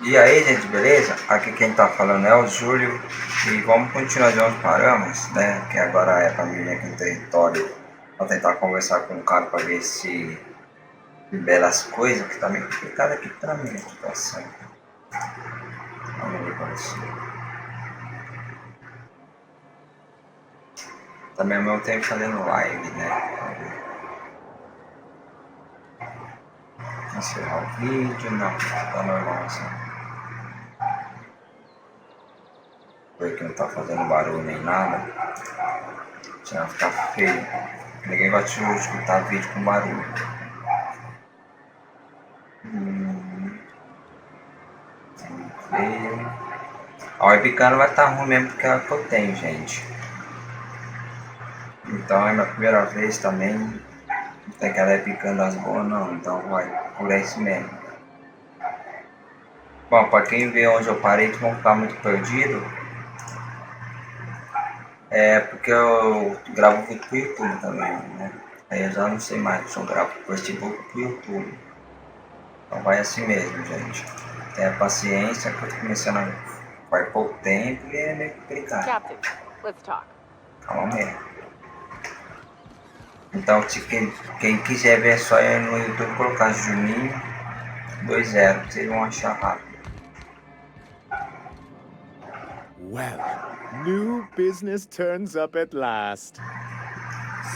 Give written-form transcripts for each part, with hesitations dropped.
E aí, gente, beleza? Aqui quem tá falando é o Júlio e vamos continuar de onde paramos, né? Que agora é pra mim aqui no território, pra tentar conversar com o cara pra ver se libera as coisas, que tá meio complicado aqui pra mim a situação. Vamos ver pra você. Também ao mesmo tempo fazendo live, né? Encerrar o vídeo, não, tá normal assim. Porque não tá fazendo barulho nem nada, senão ficar feio. Ninguém gosta de escutar vídeo com barulho. Feio. A webcam vai estar ruim mesmo porque é a que eu tenho, gente. Então é minha primeira vez também. Não tem aquela webcam das boas não, então vai por isso mesmo. Bom, para quem vê onde eu parei, que vão ficar muito perdido. É porque eu gravo vídeo pro YouTube também, né? Aí eu já não sei mais se eu gravo pro Facebook ou pro YouTube. Então vai assim mesmo, gente. Tenha paciência que eu tô começando faz pouco tempo e é meio complicado. Captain, let's talk. Calma mesmo. Então quem quiser ver só ir no YouTube colocar Juninho 20, vocês vão achar rápido. Well, new business turns up at last.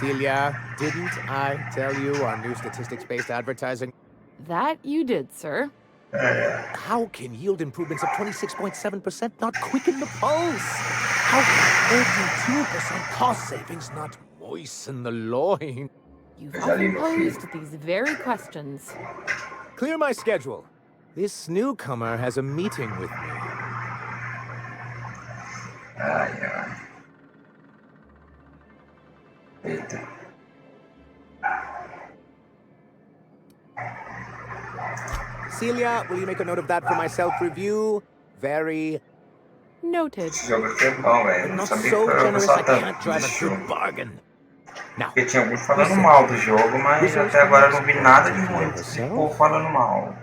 Celia, didn't I tell you our new statistics-based advertising? That you did, sir. How can yield improvements of 26.7% not quicken the pulse? How can 32% cost savings not moisten the loin? You've often posed these very questions. Clear my schedule. This newcomer has a meeting with me. Ai, ai. Eita. Celia, will you make a note of that for my self-review? Very Noted. Esse jogo aqui é bom, velho. Não not sabia que so eu generous só I tanto can't drive a desse jogo. good bargain. Now, Porque tinha alguns falando mal do jogo, mas até agora eu não vi nada de ruim. Esse povo falando mal.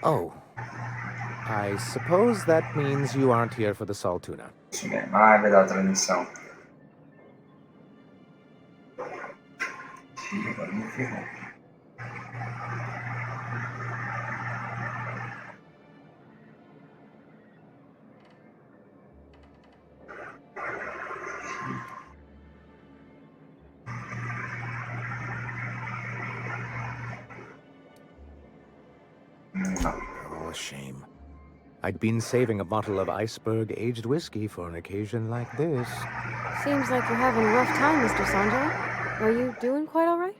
Oh, I suppose that means you aren't here for the salt tuna. Isso mesmo. Ah, é verdade, a transmissão. Ih, agora me ferrou. Não. Oh, a shame. I'd been saving a bottle of iceberg-aged whiskey for an occasion like this. Seems like you're having a rough time, Mr. Sanjay. Are you doing quite all right?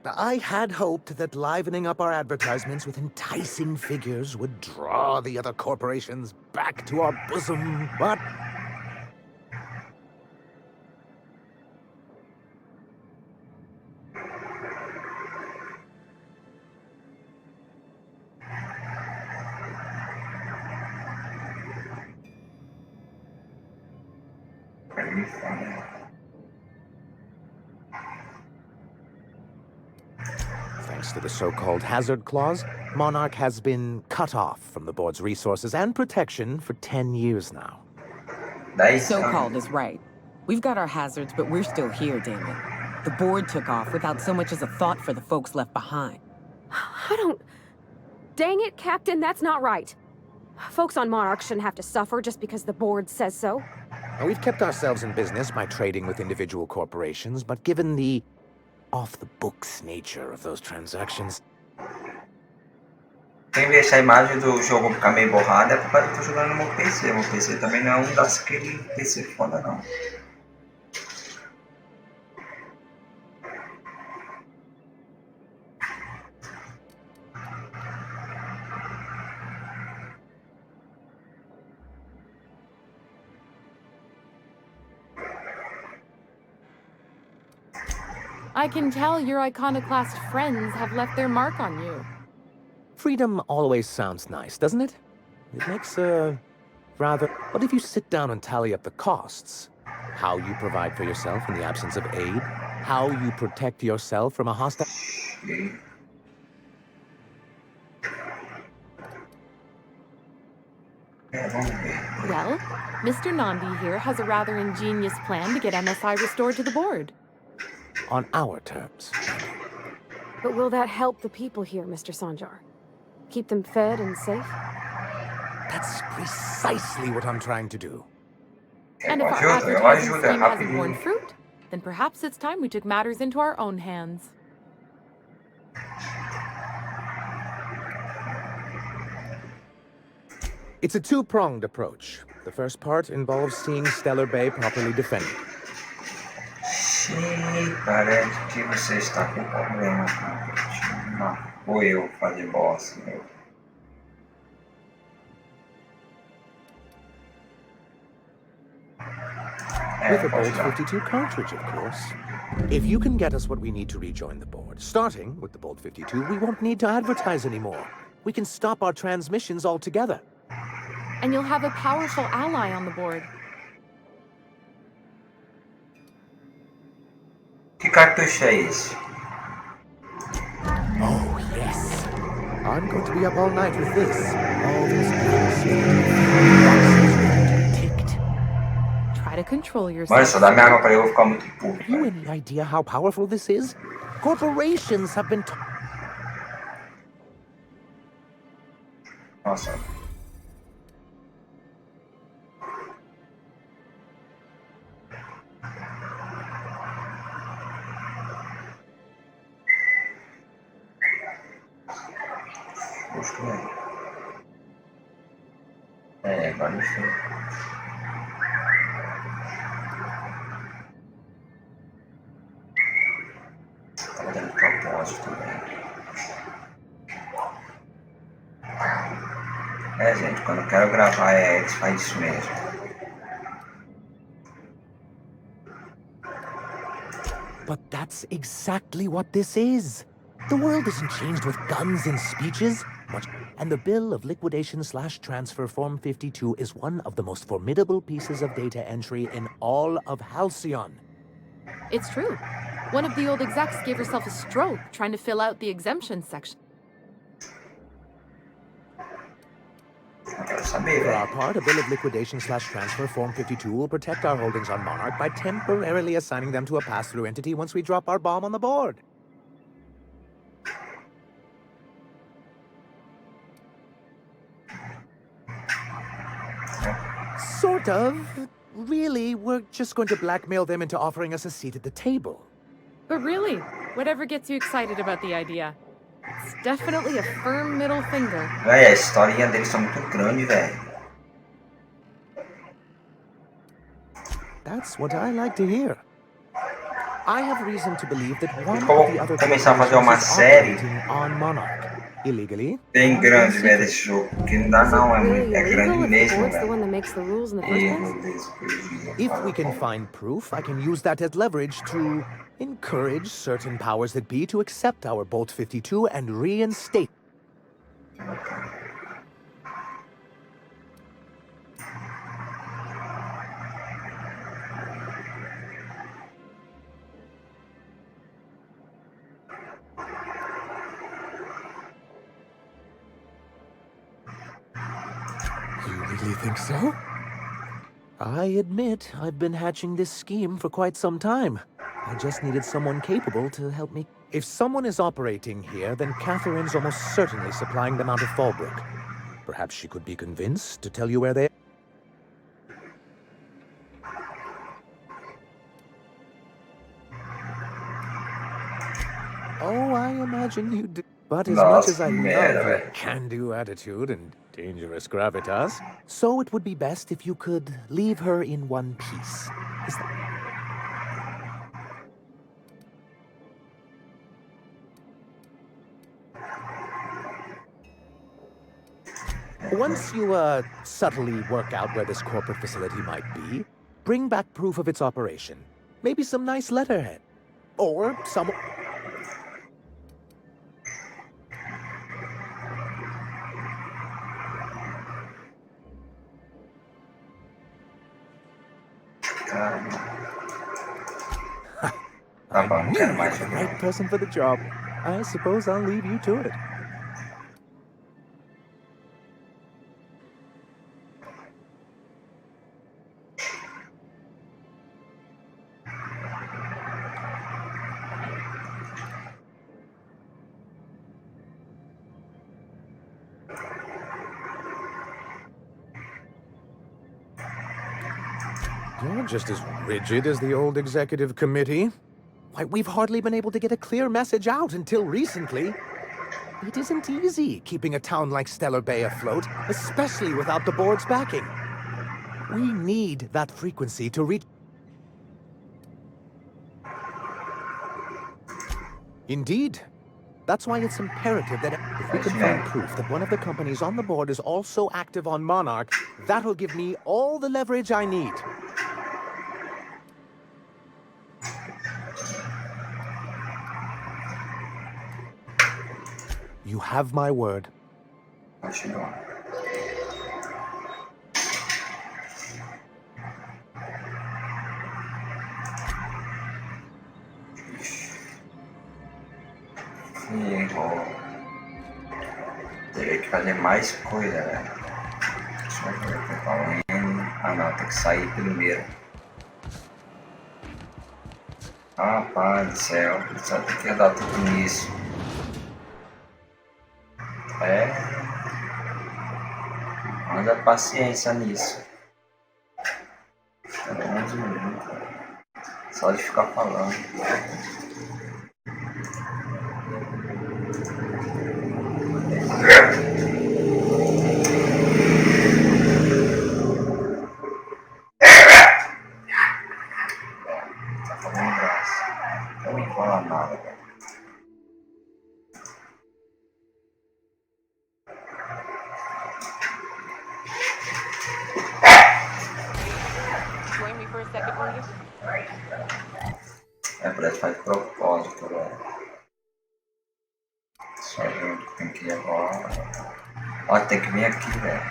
I had hoped that livening up our advertisements with enticing figures would draw the other corporations back to our bosom, but... Thanks to the so-called hazard clause, Monarch has been cut off from the board's resources and protection for 10 years now. So-called is right. We've got our hazards, but we're still here, damn it. The board took off without so much as a thought for the folks left behind. I don't... Dang it, Captain, that's not right. Folks on Monarch shouldn't have to suffer just because the board says so. Now, we've kept ourselves in business by trading with individual corporations, but given the off-the-books nature of those transactions... Quem vê essa imagem do jogo ficar meio borrada é porque eu tô jogando no meu PC. Meu PC também não é um daquele PC foda, não. I can tell your iconoclast friends have left their mark on you. Freedom always sounds nice, doesn't it? It makes rather... But if you sit down and tally up the costs, how you provide for yourself in the absence of aid, How you protect yourself from a hostile... Vamos ver. Well, Mr. Nandi here has a rather ingenious plan to get MSI restored to the board. On our terms. But will that help the people here, Mr. Sanjar? Keep them fed and safe? That's precisely what I'm trying to do. And if our Eu advertising ajudo, scheme hasn't borne rapidinho. fruit, then perhaps it's time we took matters into our own hands. It's a two-pronged approach. The first part involves seeing Stellar Bay properly defended. Sim, parece que você está com problema, cara. Não, ou eu fazer boss, meu. With a Bolt 52 cartridge, of course. If you can get us what we need to rejoin the board, starting with the Bolt 52, we won't need to advertise anymore. We can stop our transmissions altogether. And you'll have a powerful ally on the board. Que cartucho é esse? Oh, yes. I'm going to be up all night with this. All these ticked. Try to control Mano, yourself. só dá minha arma pra eu vou ficar muito puto. Have you any idea how powerful this is? Corporations have been... Nossa. Gostou, né? Agora não sei. Tava dando propósito também. Gente, quando eu quero gravar, eles fazem isso mesmo. But that's exactly what this is. The world isn't changed with guns and speeches. And the bill of liquidation/transfer Form 52 is one of the most formidable pieces of data entry in all of Halcyon. It's true. One of the old execs gave herself a stroke trying to fill out the exemption section. For our part, a bill of liquidation/transfer Form 52 will protect our holdings on Monarch by temporarily assigning them to a pass-through entity once we drop our bomb on the board. Sort of. Really, we're just going to blackmail them into offering us a seat at the table. But really, whatever gets you excited about the idea, it's definitely a firm middle finger. Véi, a historinha deles são muito grande, velho. That's what I like to hear. I have reason to believe that one Como of the other começar a fazer uma corporations is série operating on Monarch illegally. bem grande, velho, desse jogo. Que não dá não, é grande mesmo, The velho. one that makes the rules in the first place? If we can find proof, I can use that as leverage to encourage certain powers that be to accept our Bolt 52 and reinstate. You really think so? I admit I've been hatching this scheme for quite some time. I just needed someone capable to help me. If someone is operating here, then Catherine's almost certainly supplying them out of Fallbrook. Perhaps she could be convinced to tell you where they are. Oh, I imagine you do. But as much as I love your can-do attitude and dangerous gravitas, so it would be best if you could leave her in one piece. Is that... Once you, subtly work out where this corporate facility might be, bring back proof of its operation. Maybe some nice letterhead. Or some... Tá bom, I não knew quero you mais were the jogo. right person for the job. I suppose I'll leave you to it. You're just as rigid as the old executive committee. Why, we've hardly been able to get a clear message out until recently. It isn't easy keeping a town like Stellar Bay afloat, especially without the board's backing. We need that frequency to reach... Indeed. That's why it's imperative that if we can find proof that one of the companies on the board is also active on Monarch, that'll give me all the leverage I need. You have my word. Continua. Errou. Teria que fazer mais coisa, velho. Deixa eu ver aqui qual é. Ah não, tem que sair primeiro. Rapaz do céu, só tem que andar tudo nisso. É. Manda paciência nisso. 11 minutos. Só de ficar falando. Tá fazendo graça. Não me fala nada, velho. Join me for a second, will you? É, parece que faz de propósito, velho. Só ver onde tem que ir agora. Ó, tem que vir aqui, velho.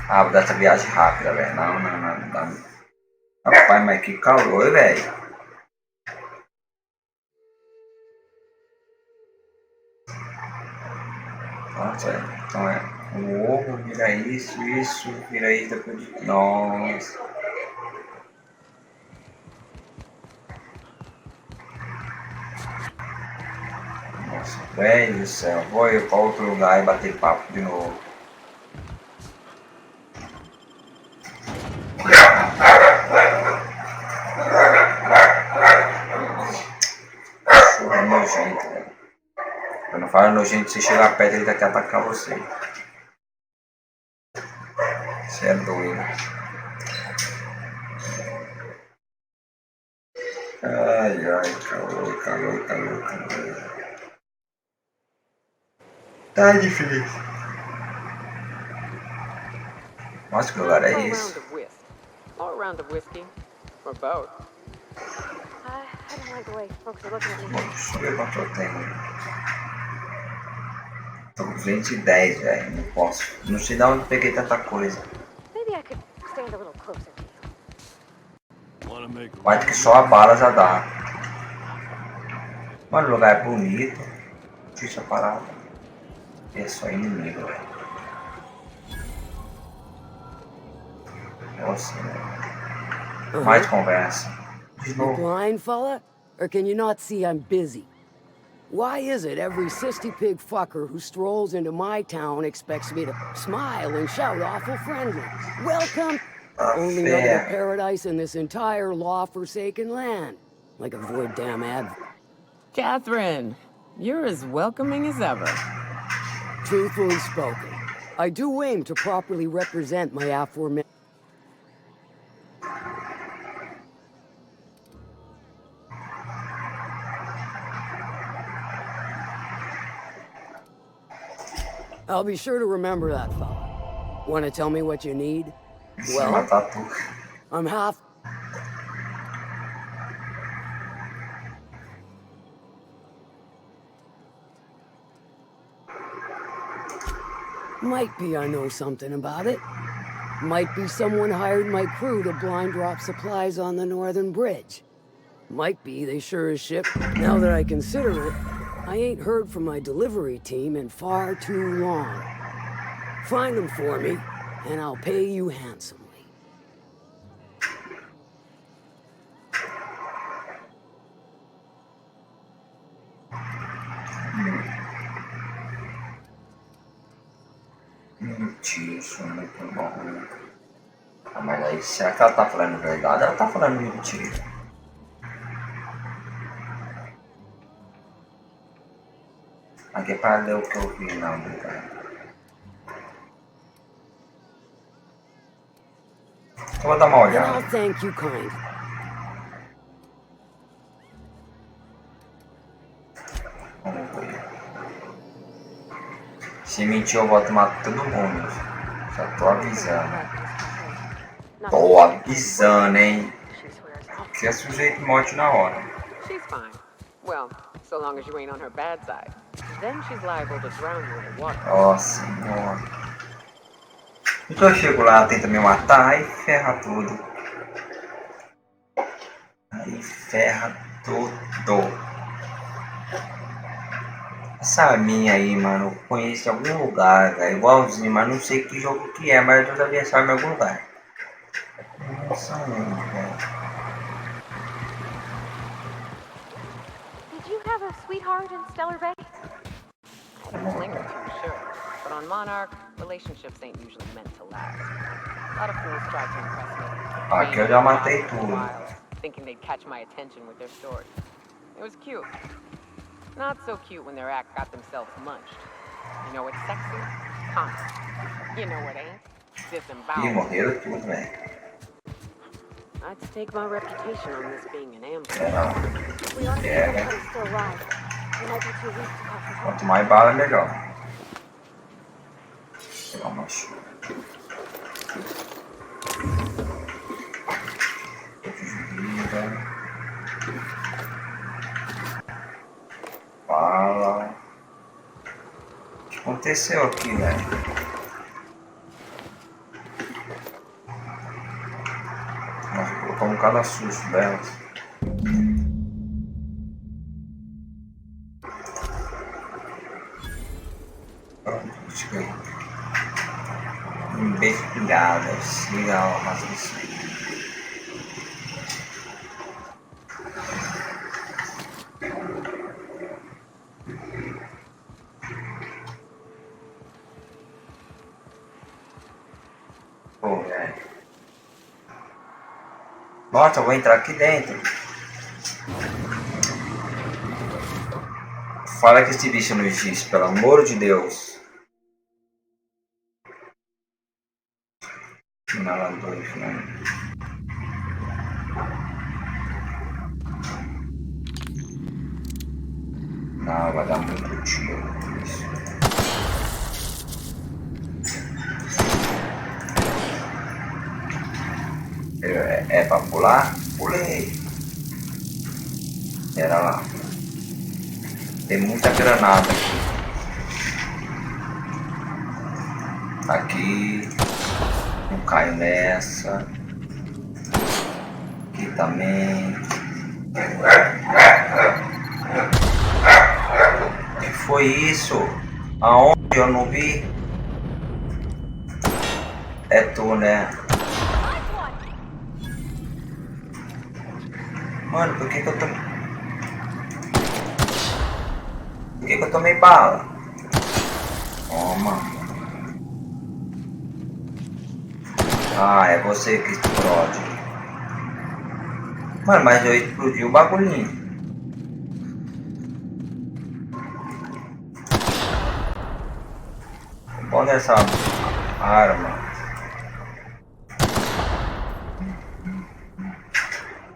Ah, vou dar essa viagem rápida, velho. Não, não dá. Rapaz, mas que calor, velho. Nossa, então é. O ovo vira isso, vira isso depois de. Nossa. Nossa, velho do céu. Vou eu para outro lugar e bater papo de novo. Cachorro é nojento, velho. Eu não falo nojento, se chegar perto ele vai querer atacar você. Você é doido. Ai, calor. Tá difícil. Nossa, que lugar é esse? Or a round of whiskey. Or both. I don't like the way folks are looking at me. Deixa eu ver quanto eu tenho. Tô com 210, velho. Não posso. Não sei de onde peguei tanta coisa. Maybe I could stand a little closer to you. Mas que só a bala já dá. Mano, o lugar é bonito. Difícil a parada. E é só inimigo, velho. Nossa, velho. Mais conversa. De You novo. blind, fella? Or can you not see I'm busy? Why is it every sissy pig fucker who strolls into my town expects me to smile and shout awful friendly? Welcome! Only nugget of paradise in this entire law-forsaken land. Like a void damn ad. Catherine, you're as welcoming as ever. Truthfully spoken, I do aim to properly represent my aforementioned... I'll be sure to remember that, fella. Want to tell me what you need? Well, I'm half... Might be I know something about it. Might be someone hired my crew to blind drop supplies on the northern bridge. Might be, they sure as shit. Now that I consider it, I ain't heard from my delivery team in far too long. Find them for me, and I'll pay you handsomely. Isso, muito bom. Ah, mas aí, será que ela tá falando verdade? Ela tá falando mentira. Aqui é para ler o que eu vi, não, obrigado. Eu vou dar uma And I'll olhada. thank you kind. Vamos ver. Se mentir, eu vou matar todo mundo. Já tô avisando. Tô avisando, hein? Que é sujeito morte na hora. She's fine. Well, so long as you ain't on her bad side. Then she's liable to drown you in the water. Nossa senhora. Então eu chego lá, tenta me matar, aí ferra tudo. Aí ferra tudo. Essa minha aí, mano, eu conheço em algum lugar, velho. Igualzinho, mas não sei que jogo que é, mas eu já vi essa arma em algum lugar. Nossa, mano, velho. Did you have a sweetheart in Stellar Bay? A fling or two, sure. But on Monarch, relationships ain't usually meant to last. A lot of fools try to impress me. Aqui eu já matei tudo. Thinking they'd catch my attention with their story. It was cute. Not so cute when their act got themselves munched. You know what's sexy? Contact. You know what ain't? Ih, Disembowelment. morreram tudo, velho. I'd stake my reputation on this being an ambush. We ought to Yeah, see if anybody's still alive. We might be too weak to call for help. Quanto mais bala, melhor. Vou pegar uma chuva. Fala. O que aconteceu aqui, velho? Nossa, colocou cada susto delas. Pronto, cheguei. Embestilhada, siga a raciocínio. Pô, velho. Nossa, eu vou entrar aqui dentro. Fala que esse bicho não existe, pelo amor de Deus. Inalador, né? Não, vai dar muito tiro. Isso. É pra pular? Pulei. Era lá. Tem muita granada aqui. Aqui. Não caio nessa. Aqui também. O que foi isso? Aonde eu não vi? É tu, né? Mano, por que eu tô... Por que eu tomei bala? Toma. Ah, é você que explode. Mano, mas eu explodi o bagulhinho. Bom dessa arma.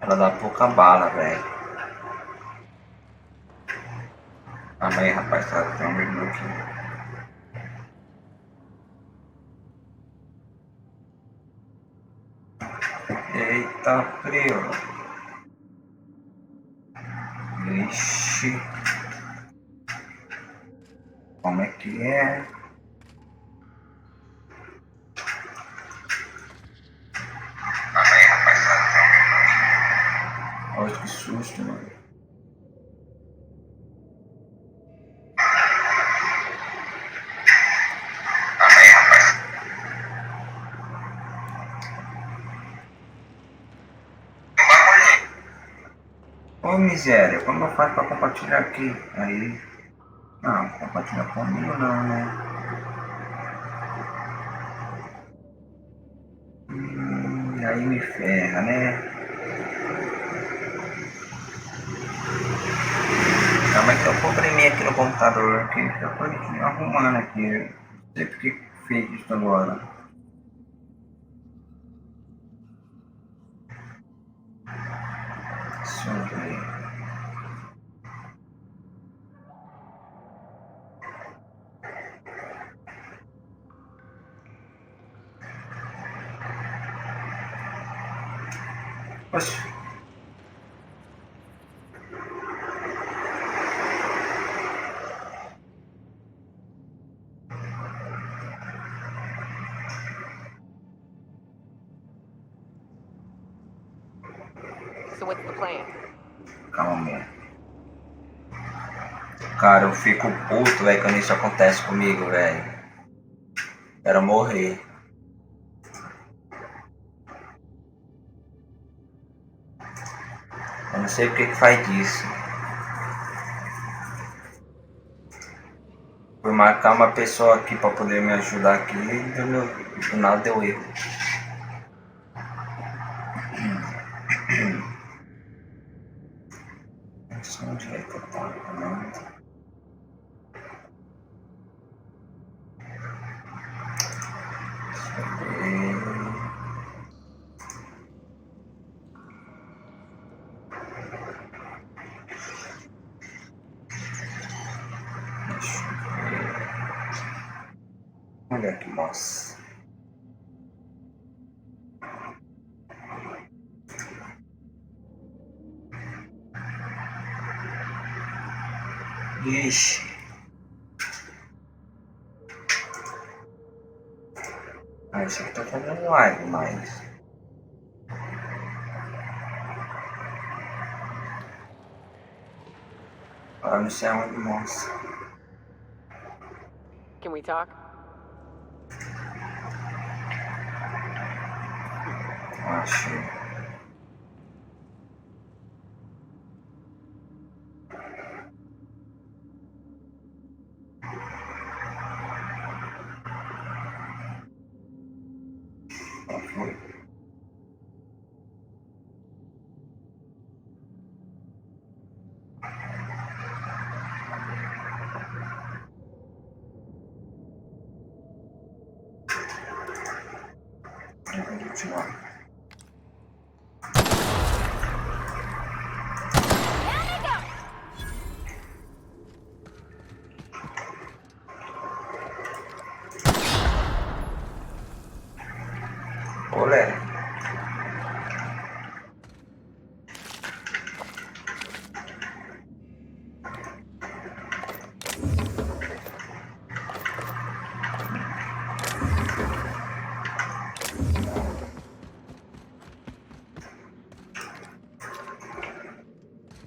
Ela dá pouca bala, velho. Calma aí, rapaz, tá? Tem um menino aqui. Eita, frio. Ixi. Como é que é? Olha que susto, mano. Ô miséria, como eu faço pra compartilhar aqui? Aí. Não, compartilhar comigo não, né? Aí me ferra, né? Calma aí que eu comprimi aqui no computador aqui, que eu tô arrumando aqui. Não sei porque fez isso agora. Deixa eu ver. Oxe. So what's the plan? Calma, amor. Cara, eu fico puto, velho, quando isso acontece comigo, velho. Quero morrer. Eu não sei porque que faz isso. Fui marcar uma pessoa aqui pra poder me ajudar aqui e do nada deu erro. Onde é que eu tava? Deixa eu ver. Olha que moça. Ixi. Ah, isso aqui tá fazendo live, mas... Ah, não sei aonde mostra. Can we talk? Achei. Vou continuar. Olé.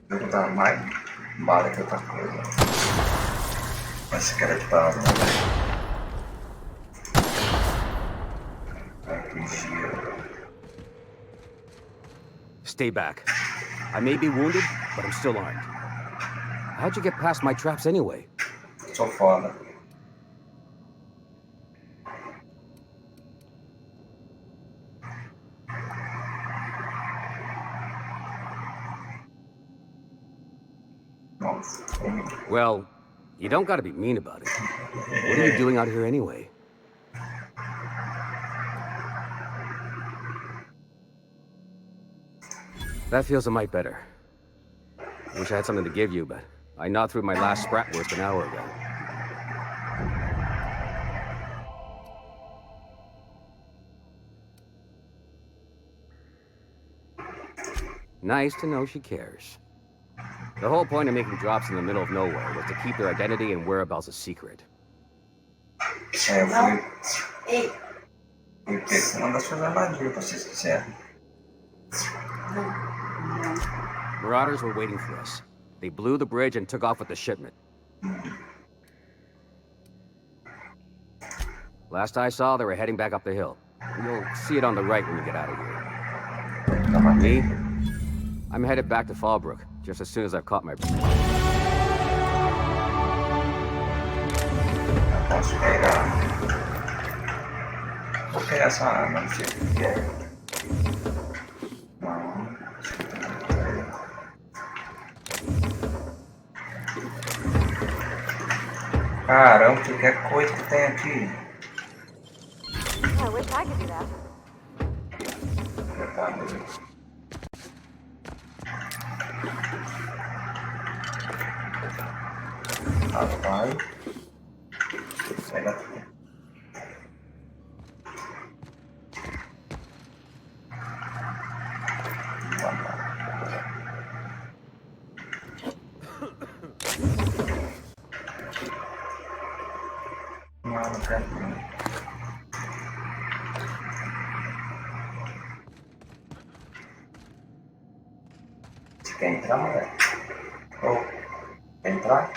Eu tava mais bala que outra coisa. Mas que era de bala, né? Stay back. I may be wounded, but I'm still armed. How'd you get past my traps anyway? Sou foda. Nossa. Well, you don't gotta be mean about it. What are you doing out here anyway? That feels a mite better. Wish I had something to give you, but I gnawed through my last Spratwurst an hour ago. Nice to know she cares. The whole point of making drops in the middle of nowhere was to keep their identity and whereabouts a secret. É, eu fui pego uma das suas armadilhas, pra ser sincero. Marauders were waiting for us. They blew the bridge and took off with the shipment. Last I saw, they were heading back up the hill. You'll see it on the right when you get out of here. Me? I'm headed back to Fallbrook, just as soon as I've caught my... Posso pegar. Vou pegar essa arma, não sei o que é. Não. Caramba, que coisa que tem aqui. I wish I could do that. Rapaz. Pega tudo. Não quero não. Você quer entrar, moleque? Oh, quer entrar?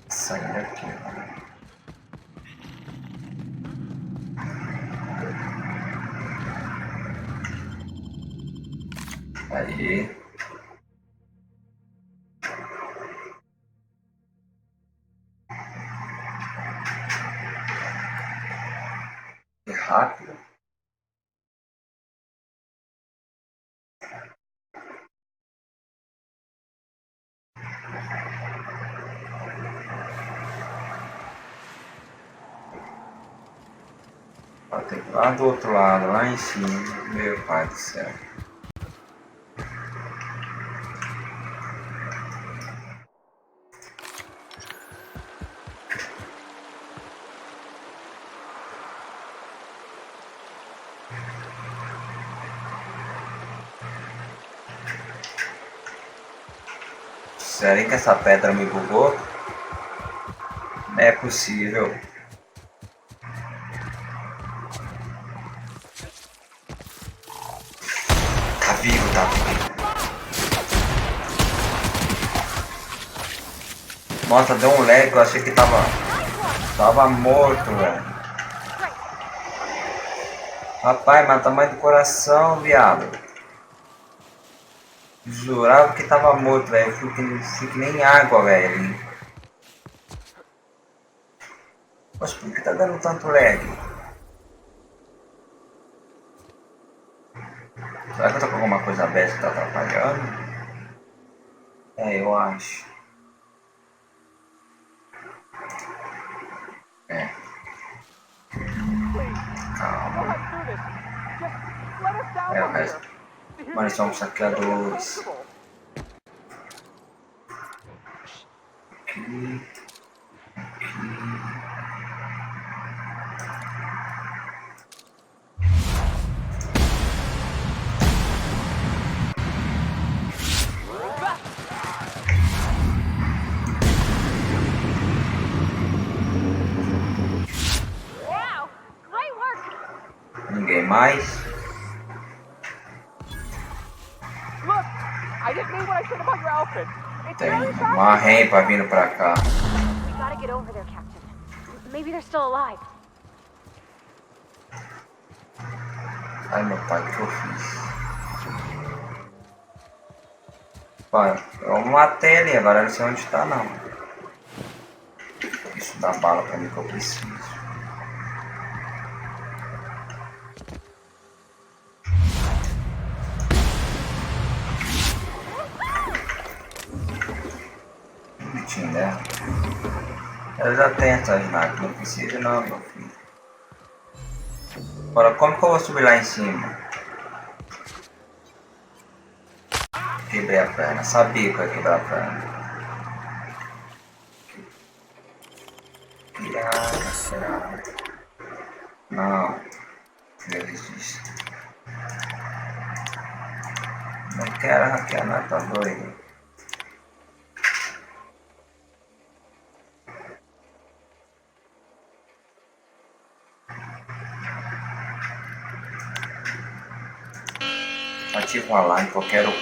Sair daqui. Aí. Que rápido. Tem que ir lá do outro lado, lá em cima. Meu pai do céu. Sério que essa pedra me bugou? Não é possível. Tá vivo, tá vivo. Nossa, deu um lag, eu achei que tava morto, velho. Rapaz, mas tamanho do coração, viado. Jurava que tava morto, velho. Fico nem água, velho. Poxa, por que tá dando tanto lag? Será que eu tô com alguma coisa aberta que tá atrapalhando? É, eu acho. É. Calma. É o resto. Mano, eles são saqueadores. Aqui. Ninguém mais? Tem uma rampa vindo pra cá. We gotta get over there, Captain. Maybe they're still alive. Ai, meu pai, o que eu fiz? Pai, eu matei ali, agora eu não sei onde tá, não. Isso dá bala pra mim que eu preciso. Né? Eu já tenho essa sniper, não precisa não, meu filho. Agora, como que eu vou subir lá em cima? Quebrei a perna, sabia que eu ia quebrar a perna. Tirar. Não, eu desisto. Não quero hackear nada, tá doido? ativa o alarme porque eu quero